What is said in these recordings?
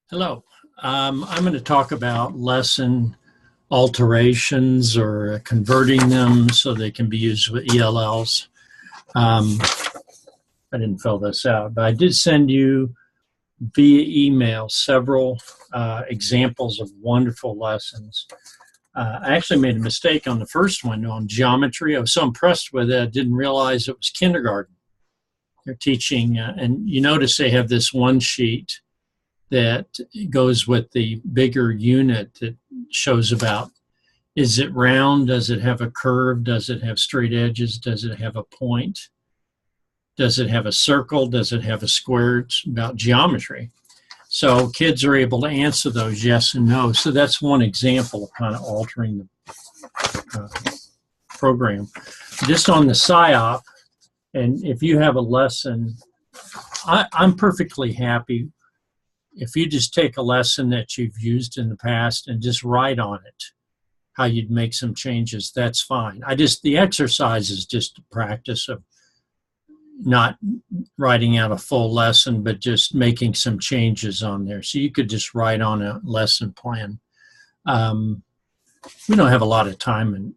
Hello. I'm going to talk about lesson alterations or converting them so they can be used with ELLs. Um, I didn't fill this out, but I did send you via email several examples of wonderful lessons. I actually made a mistake on the first one on geometry. I was so impressed with it, I didn't realize it was kindergarten. They're teaching, and you notice they have this one sheet that goes with the bigger unit that shows about, is it round? Does it have a curve? Does it have straight edges? Does it have a point? Does it have a circle? Does it have a square? It's about geometry. So kids are able to answer those yes and no. So that's one example of kind of altering the program. Just on the PSYOP, and if you have a lesson, I'm perfectly happy if you just take a lesson that you've used in the past and just write on it how you'd make some changes, that's fine. The exercise is just a practice of not writing out a full lesson, but just making some changes on there. So you could just write on a lesson plan. We don't have a lot of time, and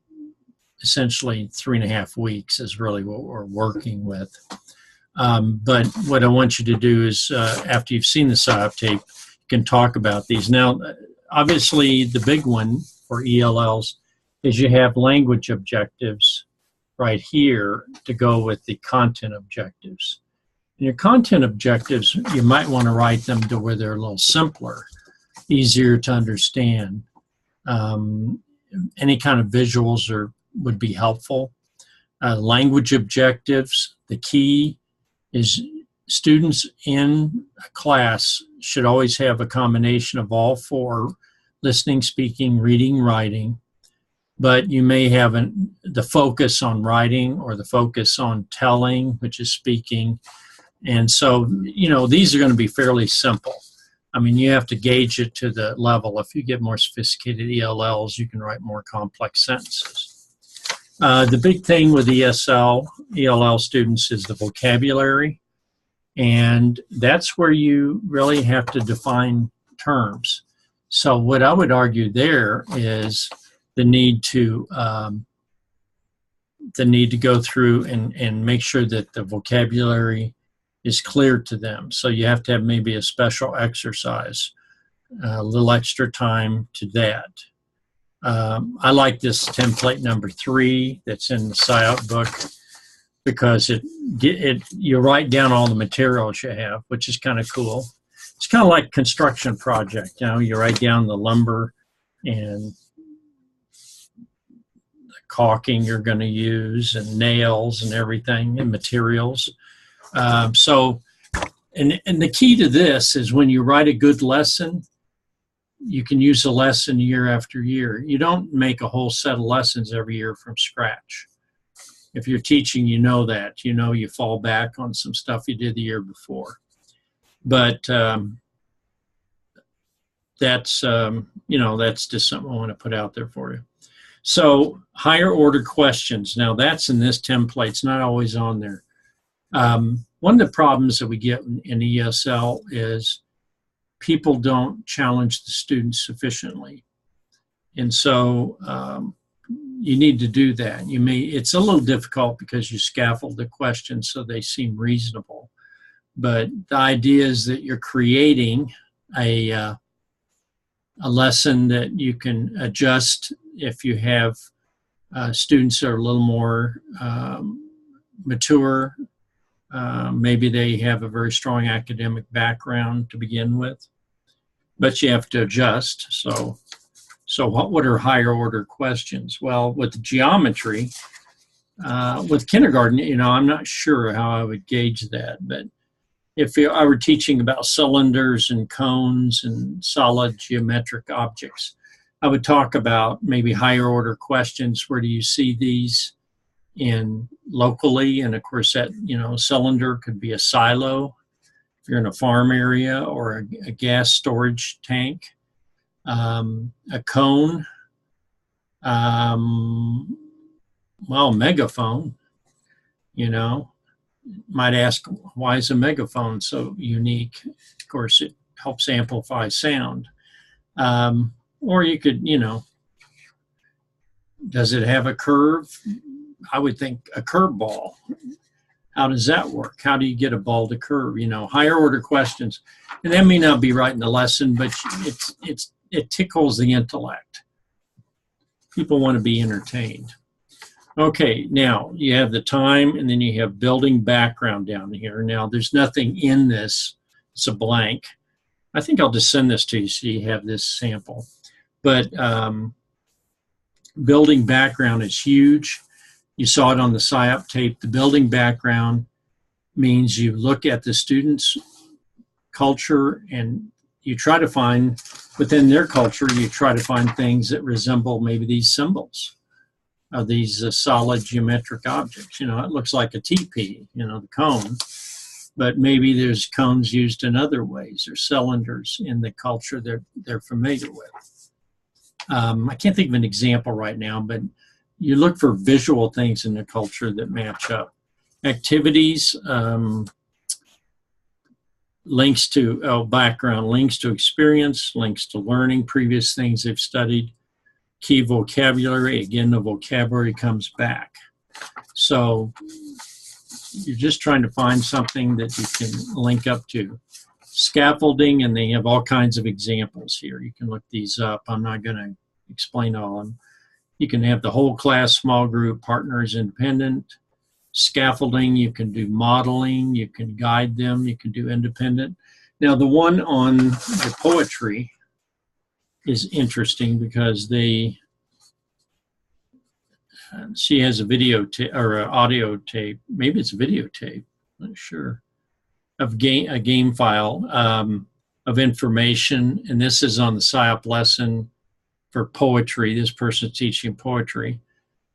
essentially 3.5 weeks is really what we're working with. But what I want you to do is, after you've seen the PSYOP tape, you can talk about these. Now, obviously, the big one for ELLs is you have language objectives right here to go with the content objectives. And your content objectives, you might want to write them to where they're a little simpler, easier to understand. Any kind of visuals would be helpful. Language objectives, the key is students in a class should always have a combination of all four: listening, speaking, reading, writing. But you may have the focus on writing or the focus on telling, which is speaking. And so, these are going to be fairly simple. I mean, you have to gauge it to the level. If you get more sophisticated ELLs, you can write more complex sentences. The big thing with ELL students is the vocabulary, and that's where you really have to define terms. So what I would argue there is the need to go through and make sure that the vocabulary is clear to them. So you have to have maybe a special exercise, a little extra time to that. I like this template number 3 that's in the PSYOP book, because you write down all the materials you have, which is kind of cool. It's kind of like construction project. You write down the lumber and the caulking you're going to use and nails and everything and materials. And the key to this is when you write a good lesson, you can use a lesson year after year. You don't make a whole set of lessons every year from scratch. If you're teaching, that. You fall back on some stuff you did the year before. But that's just something I want to put out there for you. So higher order questions. Now that's in this template. It's not always on there. One of the problems that we get in ESL is people don't challenge the students sufficiently. And so you need to do that. It's a little difficult because you scaffold the questions so they seem reasonable. But the idea is that you're creating a lesson that you can adjust if you have students that are a little more mature. Maybe they have a very strong academic background to begin with, but you have to adjust. So what are higher order questions? Well, with geometry, with kindergarten, I'm not sure how I would gauge that, but if I were teaching about cylinders and cones and solid geometric objects, I would talk about maybe higher order questions. Where do you see these locally? And of course that, cylinder could be a silo if you're in a farm area, or a gas storage tank. A cone, megaphone, might ask, why is a megaphone so unique? Of course, it helps amplify sound. Or you could, does it have a curve? I would think a curve ball. How does that work? How do you get a ball to curve? Higher order questions. And that may not be right in the lesson, but it tickles the intellect. People want to be entertained. Okay, now you have the time, and then you have building background down here. Now there's nothing in this. It's a blank. I think I'll just send this to you so you have this sample. But building background is huge. You saw it on the PSYOP tape. The building background means you look at the student's culture and you try to find, within their culture, you try to find things that resemble maybe these symbols, these solid geometric objects. It looks like a teepee, the cone, but maybe there's cones used in other ways or cylinders in the culture they're familiar with. I can't think of an example right now, but you look for visual things in the culture that match up. Activities, links to background, links to experience, links to learning, previous things they've studied, key vocabulary. Again, the vocabulary comes back. So you're just trying to find something that you can link up to. Scaffolding, and they have all kinds of examples here. You can look these up. I'm not going to explain all of them. You can have the whole class, small group, partners, independent. Scaffolding, you can do modeling, you can guide them, you can do independent. Now the one on the poetry is interesting because she has a video tape or an audio tape, maybe it's a videotape, I'm not sure, of a game file of information, and this is on the PSYOP lesson for poetry. This person's teaching poetry,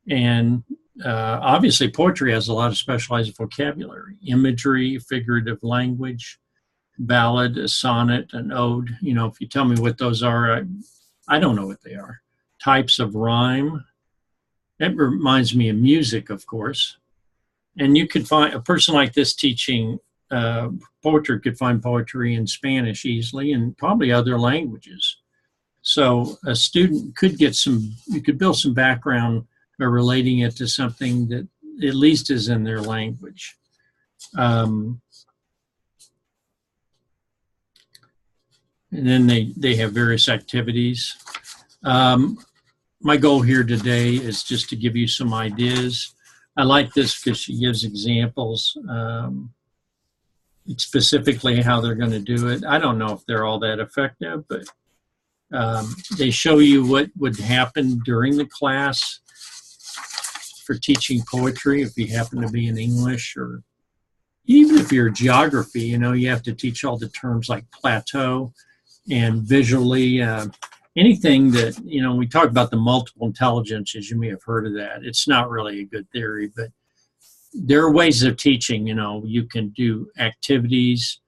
and obviously poetry has a lot of specialized vocabulary, imagery, figurative language, ballad, a sonnet, an ode. If you tell me what those are, I don't know what they are. Types of rhyme. That reminds me of music, of course. And you could find a person like this teaching poetry could find poetry in Spanish easily and probably other languages. So a student could get you could build some background by relating it to something that at least is in their language. And then they have various activities. My goal here today is just to give you some ideas. I like this because she gives examples, specifically how they're going to do it. I don't know if they're all that effective, but they show you what would happen during the class for teaching poetry if you happen to be in English, or even if you're geography, you have to teach all the terms like plateau and visually anything that, we talk about the multiple intelligences. You may have heard of that. It's not really a good theory, but there are ways of teaching. You can do activities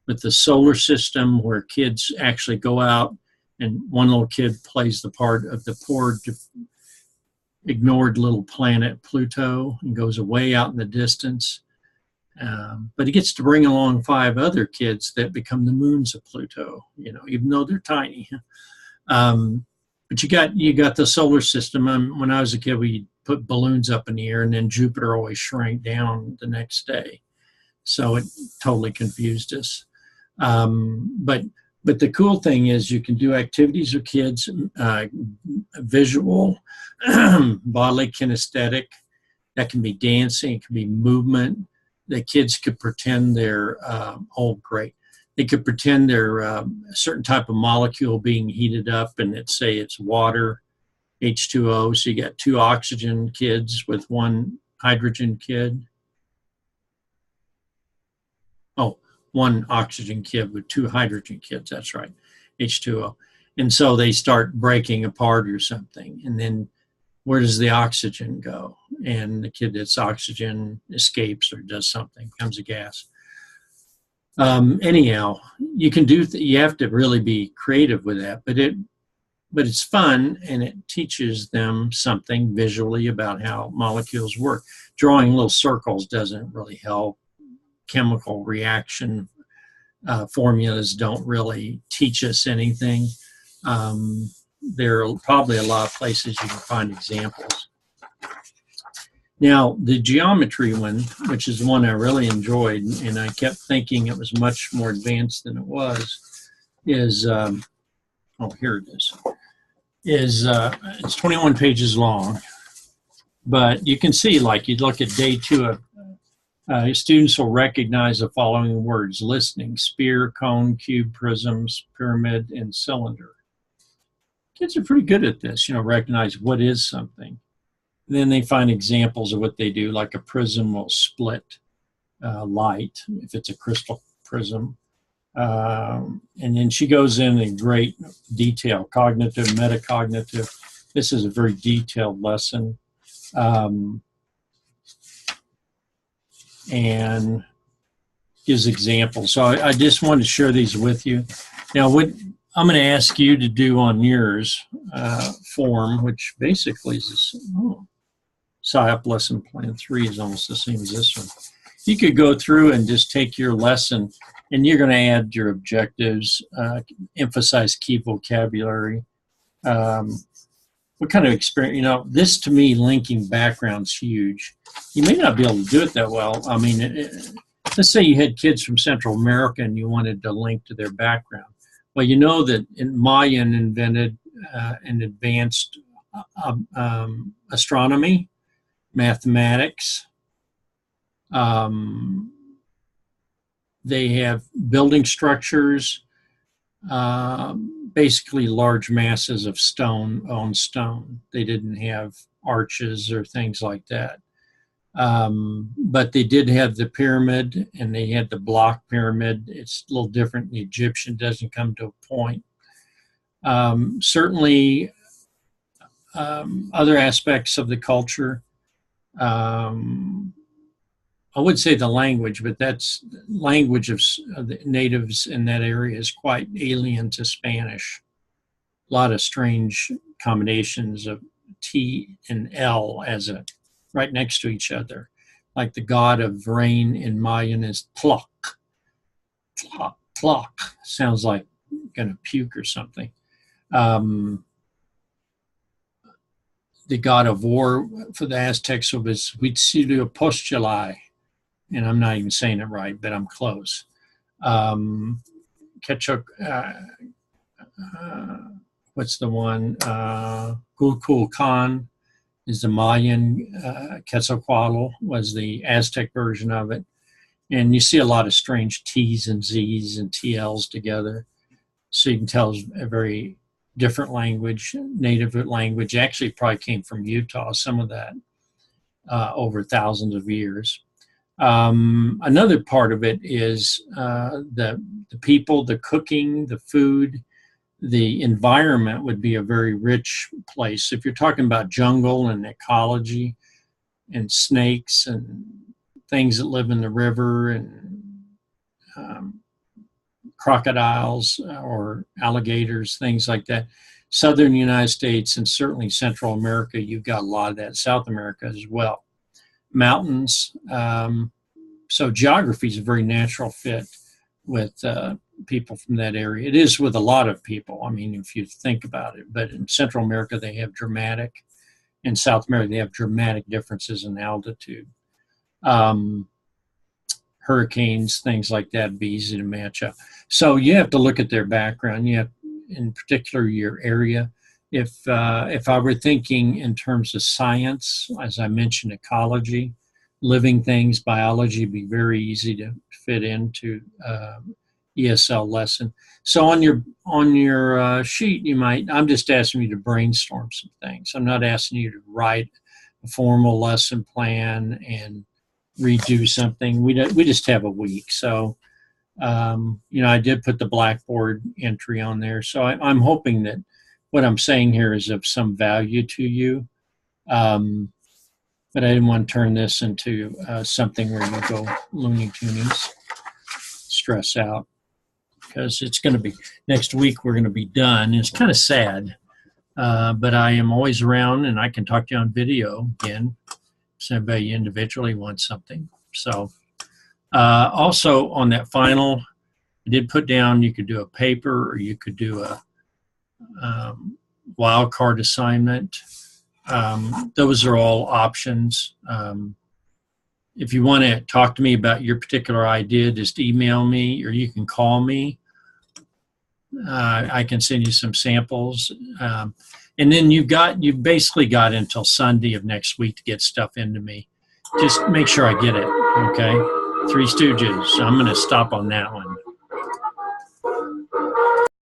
with the solar system where kids actually go out and one little kid plays the part of the poor ignored little planet Pluto and goes away out in the distance. But he gets to bring along 5 other kids that become the moons of Pluto, even though they're tiny. But you got the solar system. When I was a kid, we put balloons up in the air, and then Jupiter always shrank down the next day. So it totally confused us. But the cool thing is you can do activities with kids, visual, bodily kinesthetic. That can be dancing, it can be movement. The kids could pretend they're, they could pretend they're a certain type of molecule being heated up, and say it's water, H2O. So you got 2 oxygen kids with 1 hydrogen kid. Oh, 1 oxygen kid with 2 hydrogen kids, that's right, H2O. And so they start breaking apart or something. And then where does the oxygen go? And the kid that's oxygen escapes or does something, becomes a gas. Anyhow, you can do, you have to really be creative with that, but it's fun, and it teaches them something visually about how molecules work. Drawing little circles doesn't really help. Chemical reaction formulas don't really teach us anything. There are probably a lot of places you can find examples. Now, the geometry one, which is one I really enjoyed, and I kept thinking it was much more advanced than it was, is, oh, here it is, it's 21 pages long. But you can see, like, you'd look at day 2, students will recognize the following words: listening, spear, cone, cube, prisms, pyramid, and cylinder. Kids are pretty good at this, recognize what is something. And then they find examples of what they do, like a prism will split light if it's a crystal prism. And then she goes in great detail, cognitive, metacognitive. This is a very detailed lesson. And gives examples. So I just wanted to share these with you. Now, what I'm going to ask you to do on yours form, which basically is this, SIOP lesson plan 3 is almost the same as this one. You could go through and just take your lesson, and you're going to add your objectives, emphasize key vocabulary. What kind of experience, this to me, linking background's huge. You may not be able to do it that well. I mean, let's say you had kids from Central America and you wanted to link to their background. Well, you know that Mayan invented an advanced astronomy, mathematics. They have building structures, basically large masses of stone on stone. They didn't have arches or things like that. But they did have the pyramid, and they had the block pyramid. It's a little different. The Egyptian doesn't come to a point. Certainly, other aspects of the culture. I would say the language, but that's language of the natives in that area is quite alien to Spanish. A lot of strange combinations of T and L as right next to each other. Like the god of rain in Mayan is Tloc. Tloc, Tloc. Sounds like gonna puke or something. The god of war for the Aztecs was Huitzilopochtli. And I'm not even saying it right, but I'm close. What's the one? Kukulkan is the Mayan. Quetzalcoatl was the Aztec version of it. And you see a lot of strange T's and Z's and TLs together. So you can tell it's a very different language, native language. Actually, probably came from Utah, some of that, over thousands of years. Another part of it is the people, the cooking, the food, the environment would be a very rich place. If you're talking about jungle and ecology and snakes and things that live in the river and crocodiles or alligators, things like that. Southern United States and certainly Central America, you've got a lot of that. South America as well. Mountains. So geography is a very natural fit with people from that area. It is with a lot of people, I mean, if you think about it. But in Central America, they have dramatic. In South America, they have dramatic differences in altitude. Hurricanes, things like that, be easy to match up. So you have to look at their background. You have, in particular, your area. If I were thinking in terms of science, as I mentioned, ecology, living things, biology, be very easy to fit into ESL lesson. So on your sheet, you might. I'm just asking you to brainstorm some things. I'm not asking you to write a formal lesson plan and redo something. We just have a week. So I did put the Blackboard entry on there. So I'm hoping that what I'm saying here is of some value to you. But I didn't want to turn this into something where you go Looney Tunes, stress out, because it's going to be, next week we're going to be done. It's kind of sad, but I am always around and I can talk to you on video again. So everybody individually wants something. So also on that final I did put down you could do a paper or you could do a wild card assignment. Those are all options. If you want to talk to me about your particular idea, just email me or you can call me. I can send you some samples. And then you've basically got until Sunday of next week to get stuff into me. Just make sure I get it, okay? Three Stooges. I'm going to stop on that one.